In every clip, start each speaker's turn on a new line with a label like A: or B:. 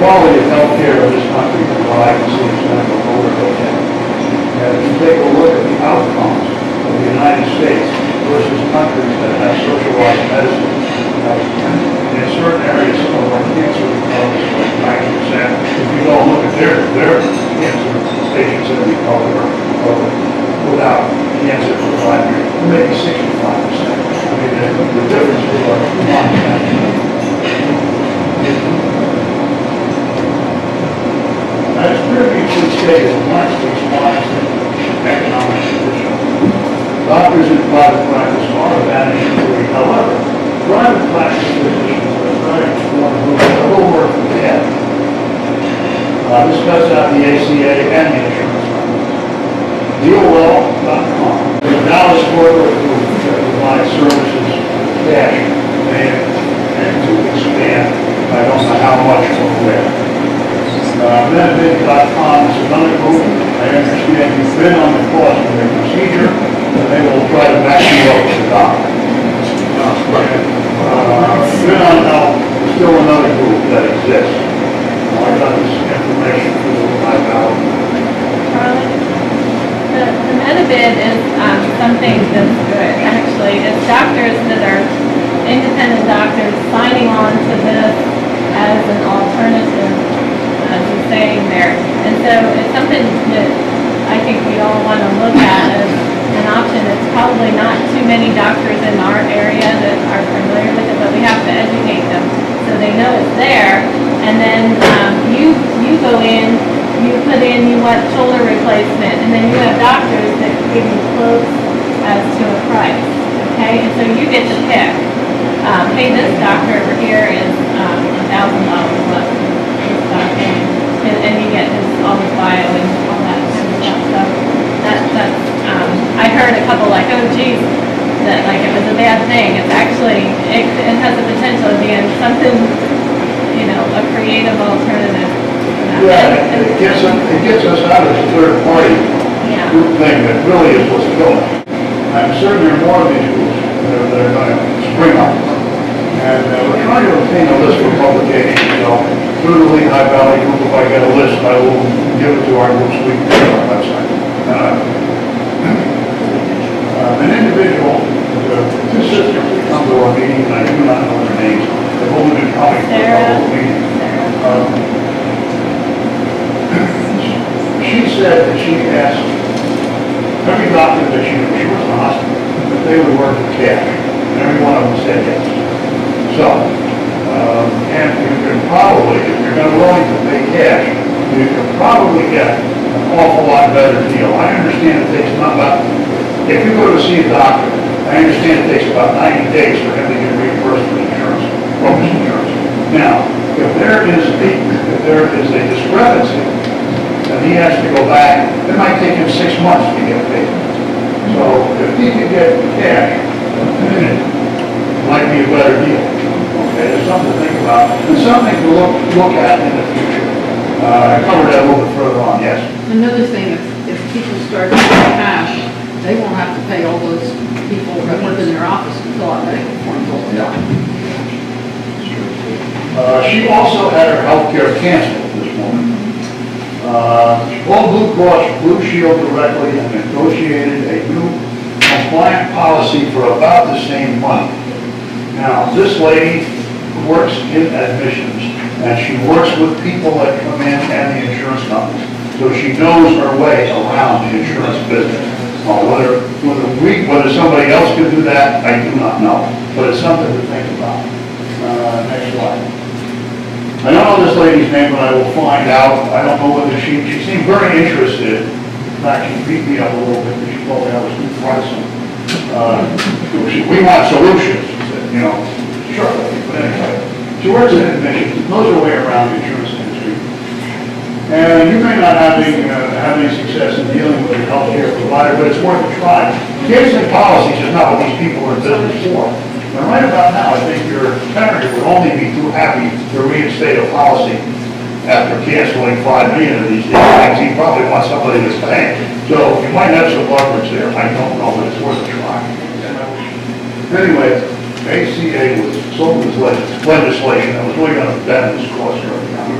A: quality of health care in this country, from what I can see, is going to go over okay. And if you take a look at the outcomes of the United States versus countries that have socialized medicine, in certain areas, some of our cancer recovers like 90%. If you go and look at their cancer patients that recover without cancer for 5 years, maybe 65%. I mean, the difference is like 1%. As previously stated, once response to economic conditions, doctors in private practice are advantaged employee. However, private practice physicians are very important who will work for debt. This cuts out the ACA and the insurance companies. DealWell.com is a Dallas corporate group that provides services, cash, and to expand. I don't know how much or where. Medbid.com is another group. I understand you've been on the course of their procedure, and they will try to match you up with the doctor. Been on health is still another group that exists. I got this information through my value.
B: The Medibid is something that's good, actually. It's doctors that are independent doctors signing on to this as an alternative to staying there. And so it's something that I think we all want to look at as an option. It's probably not too many doctors in our area that are familiar with it, but we have to educate them so they know it's there. And then you go in, you put in, you want shoulder replacement, and then you have doctors that give you quotes as to a price, okay? And so you get to pick. Hey, this doctor over here is $1,000 less than this doctor, and you get all his bio and all that kind of stuff. So I heard a couple like, oh geez, that like it was a bad thing. It's actually, it has the potential of being something, a creative alternative.
A: Yeah, it gets us out of the third party group thing that really is what's going. I'm certain there are more of these groups that are going to spring up. And we're trying to obtain a list for publication. Through the Lehigh Valley group, if I get a list, I will give it to our groups. We can put it on our website. An individual, two sisters that come to our meeting, and I do not know their names. They've only been coming for a couple of meetings. She said that she asked every doctor that she was in the hospital if they would work for cash, and every one of them said yes. So, and you can probably, if you're going to willing to pay cash, you can probably get an awful lot better deal. I understand it takes about, if you go to see a doctor, I understand it takes about 90 days for him to get reimbursed for insurance, focus insurance. Now, if there is a discrepancy, and he has to go back, it might take him 6 months to get paid. So if he could get cash in a minute, it might be a better deal. Okay, there's something to think about, and something to look at in the future. I covered that a little bit further on, yes.
C: Another thing, if people start using cash, they won't have to pay all those people that work in their office to fill out medical forms all the time.
A: She also had her health care canceled this morning. Called Blue Cross Blue Shield directly and negotiated a new compliant policy for about the same money. Now, this lady works in admissions, and she works with people that come in and the insurance companies. So she knows her way around the insurance business. Whether somebody else could do that, I do not know. But it's something to think about. Next slide. I don't know this lady's name, but I will find out. I don't know whether she seemed very interested. In fact, she beat me up a little bit because she told me I was too pricey. We want solutions. She said, sure. But anyway, she works in admissions, knows her way around the insurance industry. And you may not have any success in dealing with your health care provider, but it's worth a try. Canceling policies is not what these people are in business for. And right about now, I think your parent would only be too happy to reinstate a policy after canceling 5 million of these things. He probably wants somebody that's paying. So you might have some leverage there. I don't know, but it's worth a try. Anyway, ACA was legislation that was really going to bend this course early on.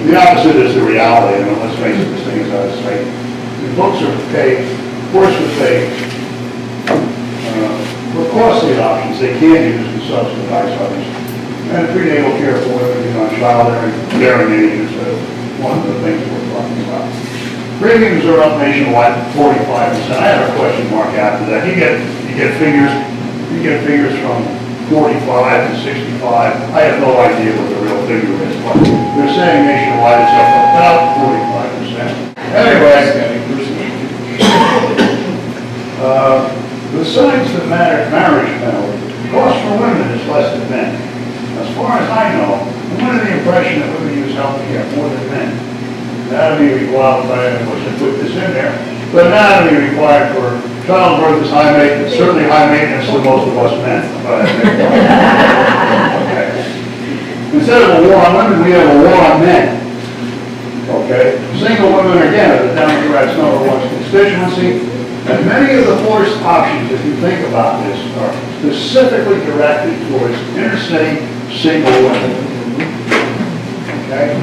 A: The opposite is the reality, and let's face it, this thing is out of sight. The books are paid, course are paid, for costly options they can't use to subsidize others. And prenatal care for women on child bearing age is one of the things we're talking about. Premiums are up nationwide 45%. I have a question mark after that. You get figures from 45 to 65. I have no idea what the real figure is, but they're saying nationwide it's up about 45%. Anyway, besides the marriage penalty, the cost for women is less than men. As far as I know, I'm under the impression that women use health care more than men. Anatomy required, I should put this in there, but anatomy required for childbirth is high maintenance, certainly high maintenance to most of us men. Okay. Instead of a war on women, we have a war on men. Okay? Single women, again, are the Democrats' #1 constituency, and many of the forced options, if you think about this, are specifically directed towards inner-city single women. Okay?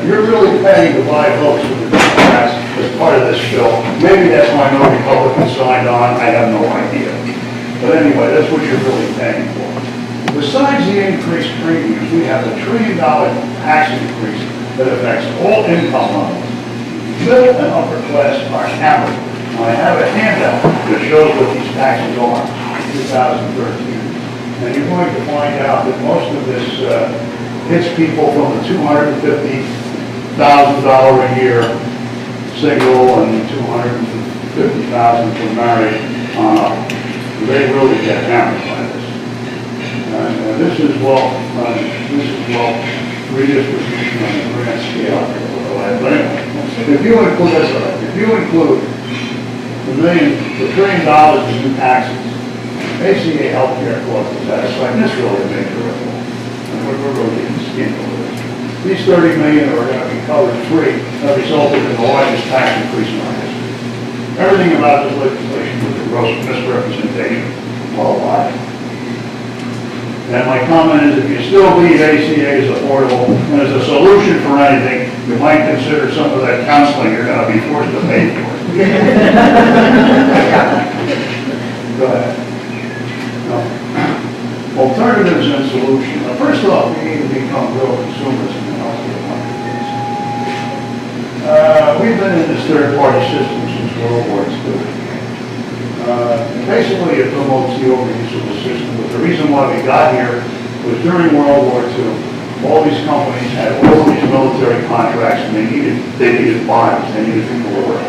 A: You're really paying to buy votes for the Democrats as part of this bill. Maybe that's why no Republicans signed on, I have no idea. But anyway, that's what you're really paying for. Besides the increased premiums, we have a $1 trillion tax increase that affects all income levels. Middle and upper class are hammered. I have a handout that shows what these taxes are in 2013. And you're going to find out that most of this hits people from the $250,000 a year single and $250,000 for married on up. They really get hammered by this. And this is redistribution on a grand scale. But anyway, if you include the $1 trillion in new taxes, ACA healthcare costs are satisfied, and this really a major reform. And we're really getting skin over this. These 30 million are going to be covered free have resulted in the largest tax increase in our history. Everything about this legislation was a gross misrepresentation worldwide. And my comment is, if you still believe ACA is affordable and is a solution for anything, you might consider some of that counseling you're going to be forced to pay for. Go ahead. No. Alternatives and solutions. Now, first off, we need to become real consumers in the healthcare marketplace. We've been in this third-party system since World War II. Basically, it promotes the overuse of the system. But the reason why we got here was during World War II, all these companies had all these military contracts, and they needed bodies, they needed people to work.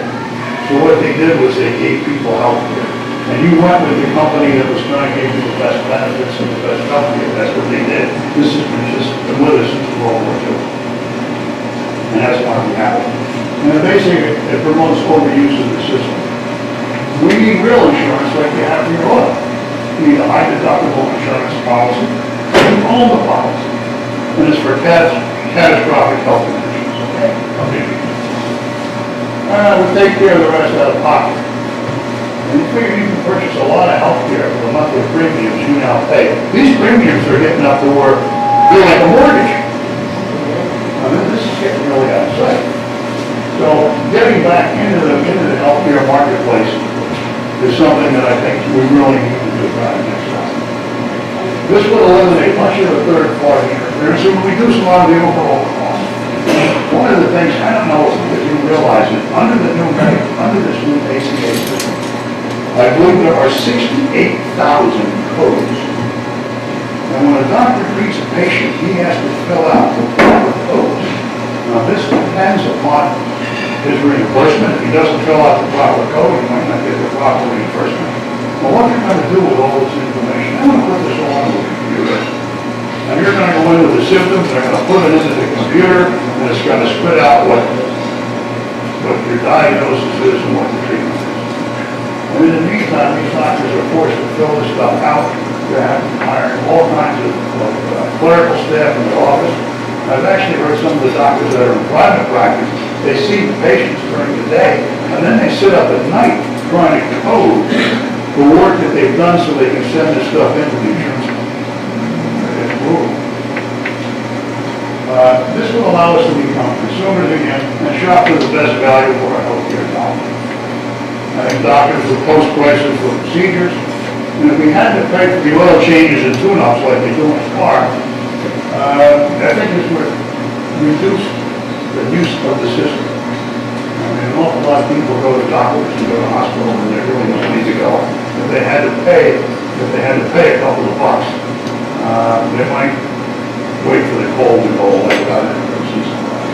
A: So what they did was they gave people health care. And you went with the company that was going to give you the best benefits and the best health care. That's what they did. This has been just with us since World War II. And that's why we have it. And basically, it promotes overuse of the system. We need real insurance like you have for your auto. You need a high deductible insurance policy. You own the policy. And it's for catastrophic health conditions. Okay? We'll take care of the rest out of pocket. And you figure you can purchase a lot of health care for the monthly premiums you now pay. These premiums are hitting up to where they're like a mortgage. I mean, this is getting really out of sight. So getting back into the healthcare marketplace is something that I think we really need to do right next time. This would eliminate much of the third-party interference and would reduce a lot of the overall cost. One of the things, I don't know if you realize it, under this new ACA system, I believe there are 68,000 codes. And when a doctor treats a patient, he has to fill out the proper codes. Now this depends upon his reimbursement. If he doesn't fill out the proper code, he might not get the proper reimbursement. Well, what you're going to do with all this information, I'm going to put this all on the computer. And you're going to go into the symptoms, they're going to put it into the computer, and it's going to spit out what your diagnosis is and what the treatment is. And in the meantime, these doctors are forced to fill this stuff out. They're having to hire all kinds of clerical staff in their office. I've actually heard some of the doctors that are in private practice, they see the patients during the day, and then they sit up at night trying to code the work that they've done so they can send this stuff into the insurance company. It's brutal. This will allow us to become consumers again and shop for the best value for our healthcare dollars. I think doctors will post prices for procedures, and if we had to pay for the oil changes and tune-ups like they do in a car, I think this would reduce the use of the system. I mean, an awful lot of people go to doctors and go to hospitals and they really don't need to go. If they had to pay a couple of bucks, they might wait for the cold to go away without it to see somebody.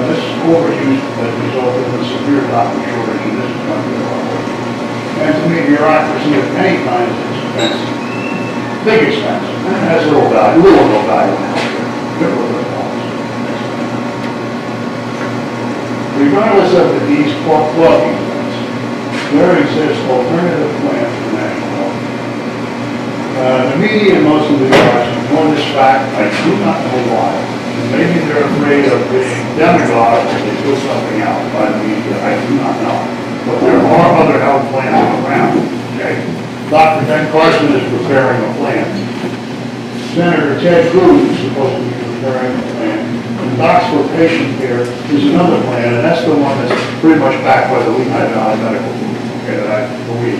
A: This overuse has resulted in a severe doctor shortage in this country. And to me, bureaucracy of any kind is expensive. Big expense. And it has little value in healthcare. Regardless of these plugging points, there exists alternative plans for national health. The media and most of the arts ignore this fact. I do not know why. And maybe they're afraid of being demagogued if they put something out by the media. I do not know. But there are other health plans around. Okay? Dr. Ben Carson is preparing a plan. Senator Ted Cruz is supposed to be preparing a plan. And Docs for Patient Care is another plan, and that's the one that's pretty much backed by the Lehigh Valley Medical Group, okay, that I believe.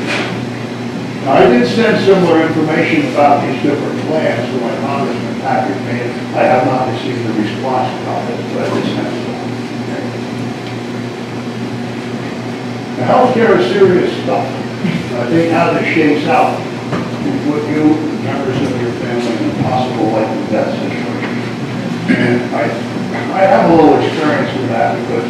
A: Now, I did send similar information about these different plans to my Congressman Patrick Payne. I have not received a response about this, but I did send it to him. Okay. Now, healthcare is serious stuff. I think how this shakes out will put you and members of your family in a possible life and death situation. And I have a little experience with that because a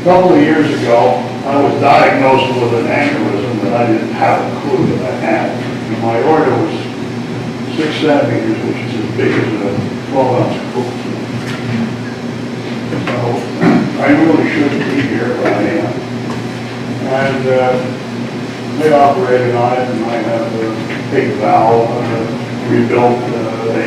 A: couple of years ago, I was diagnosed with an aneurysm that I didn't have a clue that I had. And my aorta was 6 centimeters, which is as big as a 12-ounce cookie. So I really shouldn't be here, but I am. And they operated on it, and I have a big valve, rebuilt a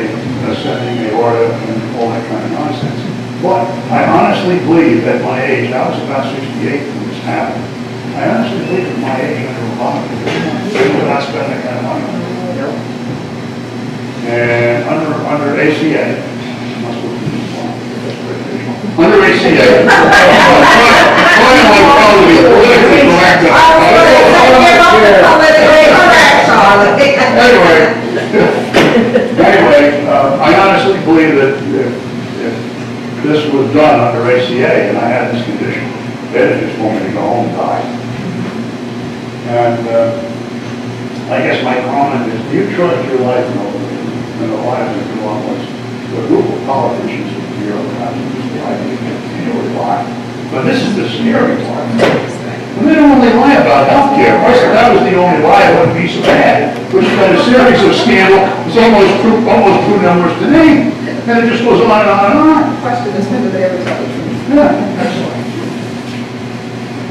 A: ascending aorta, and all that kind of nonsense. But I honestly believe at my age, I was about 68 when this happened, I honestly believe at my age under Obama Care, would not spend that kind of money. And under ACA, under ACA, probably politically correct. Anyway, I honestly believe that if this was done under ACA and I had this condition, they'd just want me to go home and die. And I guess my comment is, do you trust your life and the lives of your loved ones to a group of politicians and bureaucrats who just lie to you continually lie? But this is the scary part. And they don't only lie about health care. I said that was the only lie that wouldn't be so bad, which has been a series of scandal. It's almost two numbers to name. And it just goes on and on and on.
C: Question is, when do they ever tell the truth?
A: Yeah, excellent.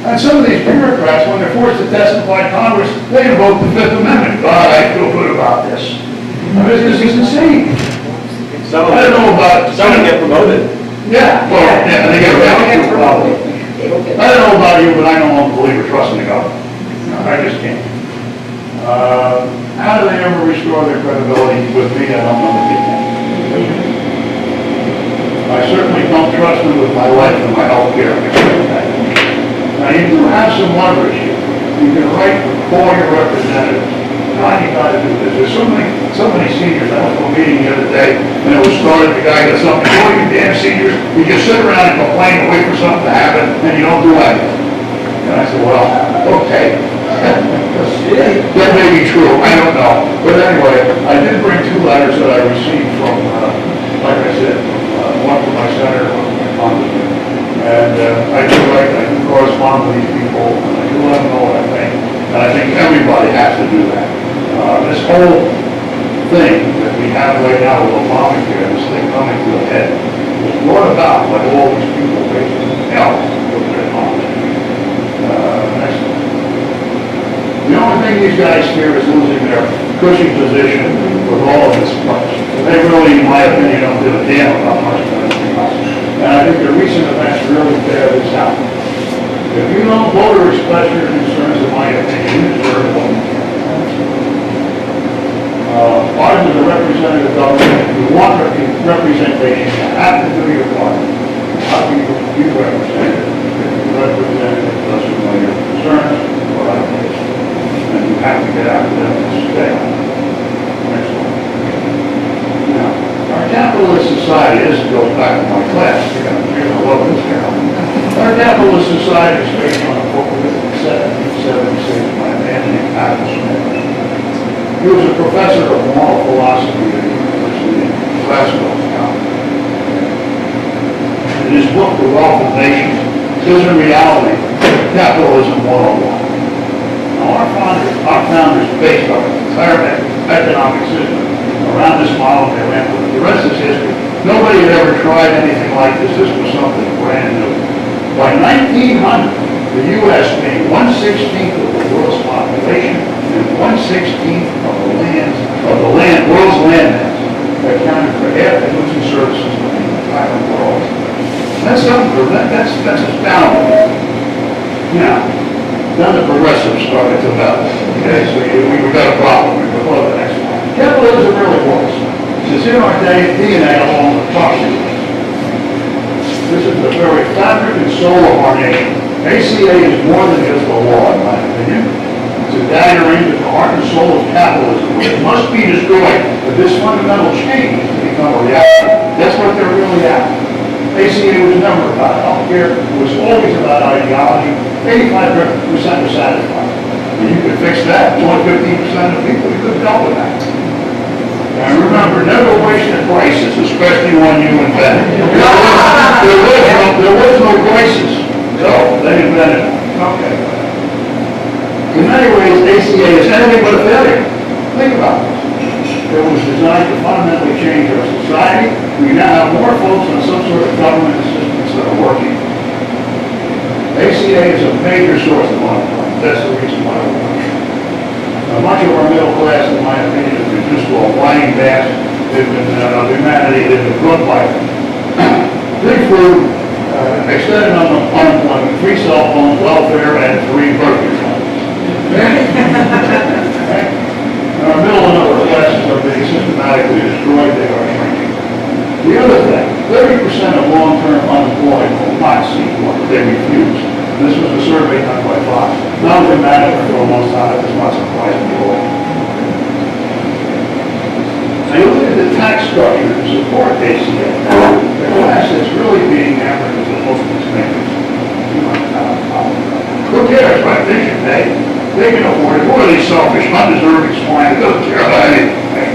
A: And some of these bureaucrats, when they're forced to testify in Congress, they invoke the Fifth Amendment. God, I feel good about this. I mean, this is insane. I don't know about...
D: Some of them get promoted.
A: Yeah, well, yeah, they get around to probably. I don't know about you, but I don't believe or trust in the government. No, I just can't. How do they ever restore their credibility with me? I don't know that they can. I certainly don't trust them with my life and my health care. Now, you do have some leverage here. You can write for your representatives. God, you got to do this. There's so many seniors. I went to a meeting the other day, and it was started, the guy got something, oh, you damn seniors, you just sit around and complain and wait for something to happen, and you don't do anything. And I said, well, okay. That may be true, I don't know. But anyway, I did bring 2 letters that I received from, like I said, one from my senator, one from my congressman. And I do correspond with these people, and I do let them know what I think. And I think everybody has to do that. This whole thing that we have right now with Obama Care, this thing coming to a head, was brought about by all these people raising hell with their economy. The only thing these guys fear is losing their cushy position with all of this much. They really, in my opinion, don't give a damn about much of anything else. And I think the recent events really bear this out. If you don't vote or express your concerns, in my opinion, you deserve one. Ours is a representative government, if you want representation, you have to do your part. How can you be represented if the representative doesn't know your concerns or ideas? And you have to get out of them to stay. Next one. Now, our capitalist society, this goes back to my class, you're gonna love this now. Our capitalist society is based on a book written in 1776 by a man named Adam Smith. He was a professor of moral philosophy at the University of Glasgow. In his book, The Wealth of Nations, says in reality, capitalism 101. Now, our founders based our entire economic system around this model they ran with it. The rest is history. Nobody had ever tried anything like this. This was something brand new. By 1900, the U.S. made 1/16 of the world's population and 1/16 of the world's land mass. That accounted for half the goods and services of the entire world. That's something. That's astounding. Now, then the progressives started to melt. Okay, so we got a problem. We go to the next one. Capitalism really works. It's in our DNA along with property. This is the very fabric and soul of our nation. ACA is more than just a law, in my opinion. It's a dagger into the heart and soul of capitalism, which must be destroyed for this fundamental change to become a reality. That's what they're really after. ACA was never about health care. It was always about ideology. 85% were satisfied. And you could fix that. Only 15% of people, you couldn't help with that. And remember, never waste a crisis, especially one you invented. There was no crisis, so they invented it. Okay. In many ways, ACA is anything but a failure. Think about this. It was designed to fundamentally change our society. We now have more folks on some sort of government assistance that are working. ACA is a major source of unemployment. That's the reason why we're working. Much of our middle class, in my opinion, is reduced to a whining mass. They've been, humanity, they've been run by free food, extended unemployment, free cell phones, welfare, and free burger funds. Our middle and upper classes are being systematically destroyed. They are shrinking. The other thing, 30% of long-term unemployed will not seek work. They refuse. This was a survey done by Fox. Not only management for a long time, it's not surprising at all. Now you look at the tax structure to support ACA. The class that's really being hammered is the hostess makers. Who cares, right? They should pay. They can afford it. Who are these selfish, undeserving swine? They don't care about anything.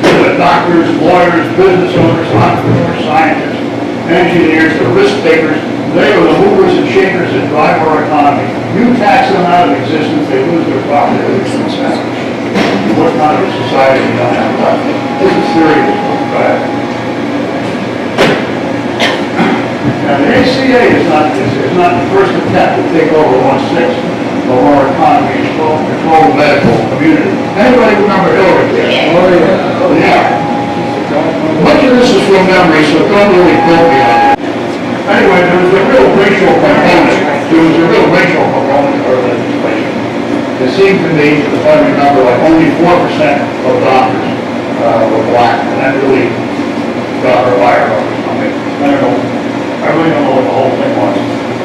A: The doctors, lawyers, business owners, entrepreneurs, scientists, engineers, the risk takers. They are the movers and shakers that drive our economy. You tax them out of existence, they lose their property, they lose themselves. What kind of a society do you have left? This is serious. Now, the ACA is not the first attempt to take over 1/6 of our economy and control the medical community. Anybody remember Hillary?
D: Yeah.
A: Oh, yeah. Yeah. Much of this is from memory, so don't really quote me on it. Anyway, there was a real racial component. Of legislation. It seemed to me, if I remember, like only 4% of doctors were black, and that really got her fired or something. I don't know. I really don't know what the whole thing was.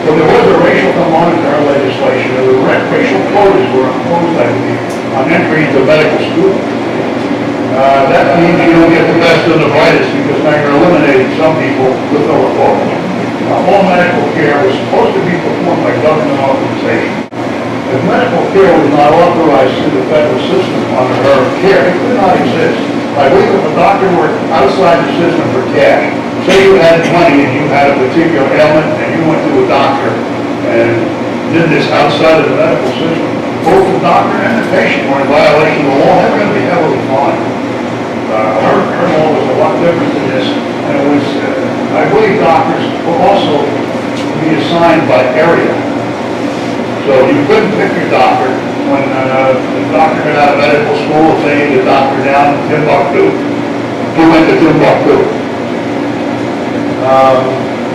A: But there was a racial component to our legislation. There were racial quotas were imposed, I believe, on entry into medical school. That means you don't get the best and the brightest because now you're eliminating some people with no quota. All medical care was supposed to be performed by government organizations. If medical care was not authorized through the federal system under her care, it could not exist. I believe if a doctor were outside the system for cash, say you had money and you had a particular ailment and you went to a doctor and did this outside of the medical system, both the doctor and the patient were in violation of the law. They were going to be heavily fined. Her law was a lot different than this, and it was, I believe doctors will also be assigned by area. So you couldn't pick your doctor when the doctor got out of medical school, say the doctor down in Timbuktu. He went to Timbuktu.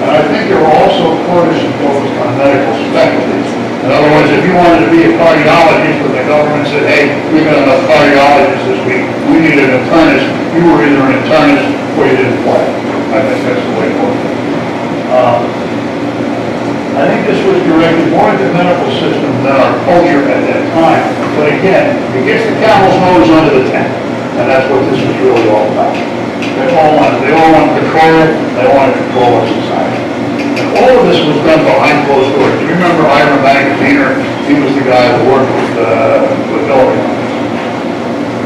A: And I think there were also quotas imposed on medical specialties. In other words, if you wanted to be a cardiologist, but the government said, hey, we got enough cardiologists this week, we need an internist, you were either an internist or you didn't play. I think that's the way it works. I think this was directed more at the medical system than our culture at that time. But again, it gets the camel's nose under the tent, and that's what this was really all about. They all want control, they want to control our society. And all of this was done behind closed doors. Do you remember Ira Magaziner? He was the guy that worked with Hillary on this.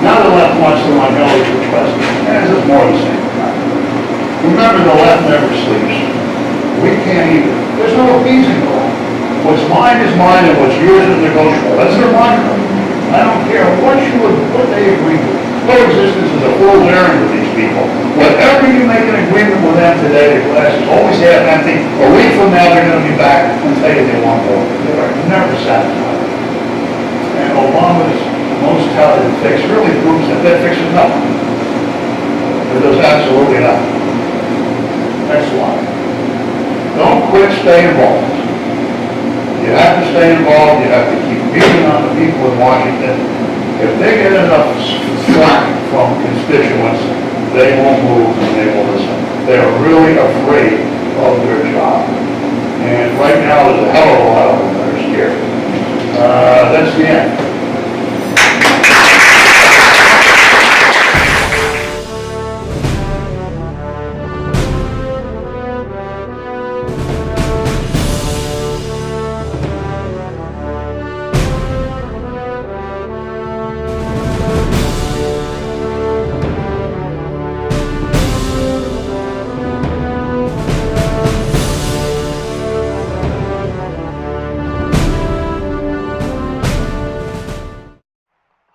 A: Now the left wants to run Hillary's request, and it's more of the same. Remember, the left never sleeps. We can't either. There's no appeasing the left. What's mine is mine, and what's yours is negotiable. That's their mantra. I don't care what they agree to. Coexistence is a fool's errand with these people. Whatever you make an agreement with them today, the glass is always half empty. A week from now, they're going to be back and tell you they want more. They are never satisfied. And Obama's most touted fix really proves that fixes nothing. It does absolutely nothing. Next slide. Don't quit, stay involved. You have to stay involved. You have to keep beating on the people in Washington. If they get enough slack from constituents, they won't move and they will listen. They are really afraid of their job. And right now, there's a hell of a lot of them that are scared. That's the end.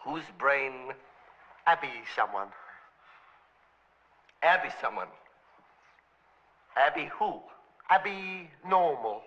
D: Whose brain? Abby someone. Abby someone. Abby who? Abby normal.